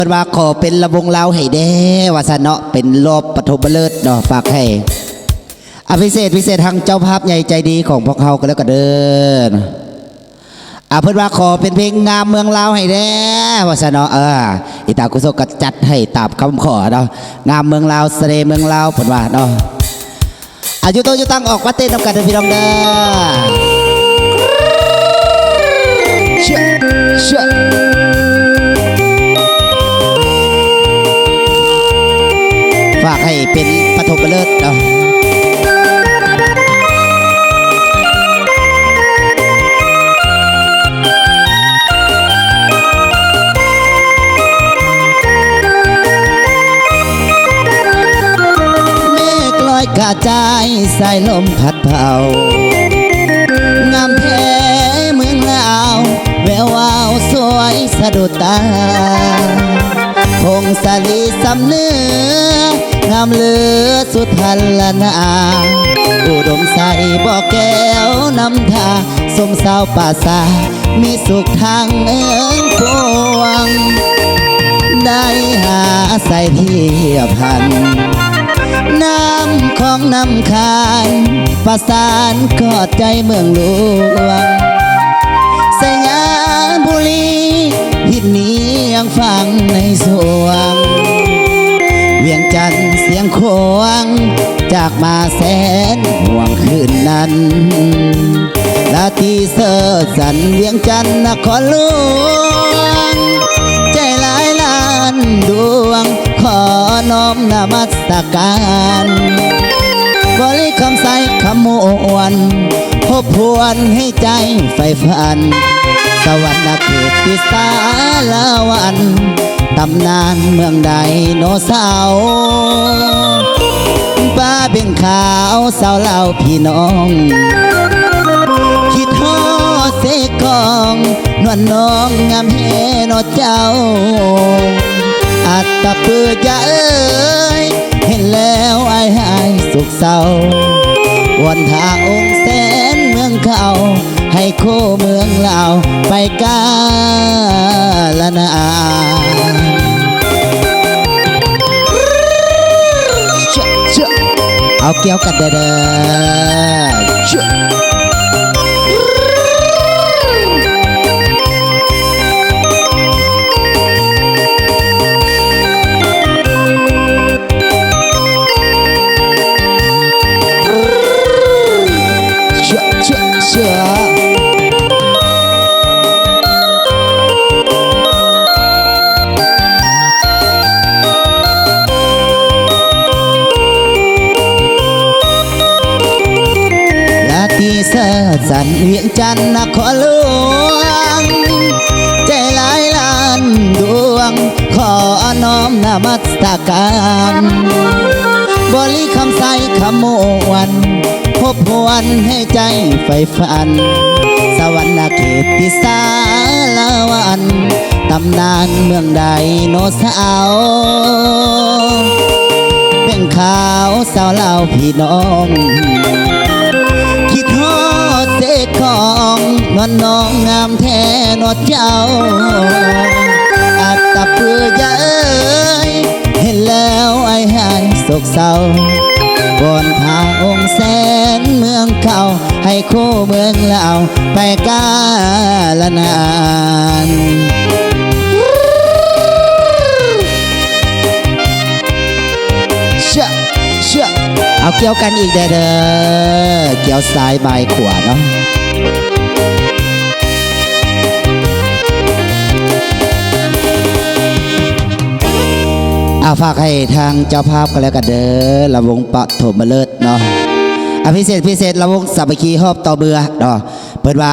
เป็นว่าขอเป็นระวงเล่าให้แด้ว่าซะเนาะเป็นรอบปฐมฤกษ์เนาะฝากให้พิเศษทางเจ้าภาพใหญ่ใจดีของพวกเขาก็แล้วก็เดินเพิ่นว่าขอเป็นเพลงงามเมืองลาวให้แด้ว่าซะเนาะอิตากุโซก็จัดให้ตามคำขอเนาะงามเมืองลาวเสน่ห์เมืองลาวเพิ่นว่าเนาะอยู่โตอยู่ตั้งออกมาเต้นนำกันเด้อพี่น้องเด้อเชื่อฝากให้เป็นปฐมฤกษ์เนาะกระจายสายลมพัดเผางามแท้เมืองลาวแวววาวสวยสะดุดตาพงสาลีสำเนื้องามเหลือสุดพันละนาอุดมใสบ่อแก้วนำทาสมสาวป่าสามีสุขทางเอิงพวงได้หาใส่เทียบพันน้ำของน้ำคานประสานกอดใจเมืองหลวงสยามบุรีทิศนี้ยังฟังในสวงเวียงจันทร์เสียงโขงจากมาแสนห่วงคืนนั้นลาตีเสิร์สันเวียงจันทร์นครหลวงใจหลายล้านดวงขอน้อมนมัสการบริคำใสคำมวนพบพวนให้ใจไฟฝันสวรรค์เขตติสาลาวันตำนานเมืองใดโนเสาป้าเป็นขาวสาวเล่าพี่น้องคิดฮอดเสกองนวลน้องงามเฮนอเจ้าอัตตะเปื้อจะเอ้ยเห็นแล้วไอ้หายสุขเศร้าวันทาองค์แสนเมืองเขาให้โคเมืองลาวไปกาลนานเอาเกี่ยวกันเด้อเสิร์สันเวียงจันทร์นครหลวงใจหลายล้านดวงขอน้อมนมัสการบริคำใสคำมวนพบพวนให้ใจไฟฝันสวรรค์เขตติสาลาวันตำนานเมืองใดโนเสาเป็นขาวสาวเล่าพี่น้องคิดฮอดเสกของนวลน้องงามแท้นอเจ้าอัตตะเปื้อจะเอ้ยเห็นแล้วไอ้หายโศกเศร้าบนทางองค์แสนเมืองเก่าให้คู่เมืองลาวไปกาลนานเชื่อเอาเกี่ยวกันอีกเด้อเกี่ยวซ้ายบายขวาเนาะฝากให้ทางเจ้าภาพก็แล้วกันเด้อระวงปฐมฤกษ์เนาะพิเศษระวงสามัคคีหอบต่อเบื่อเนาะเปิดว่า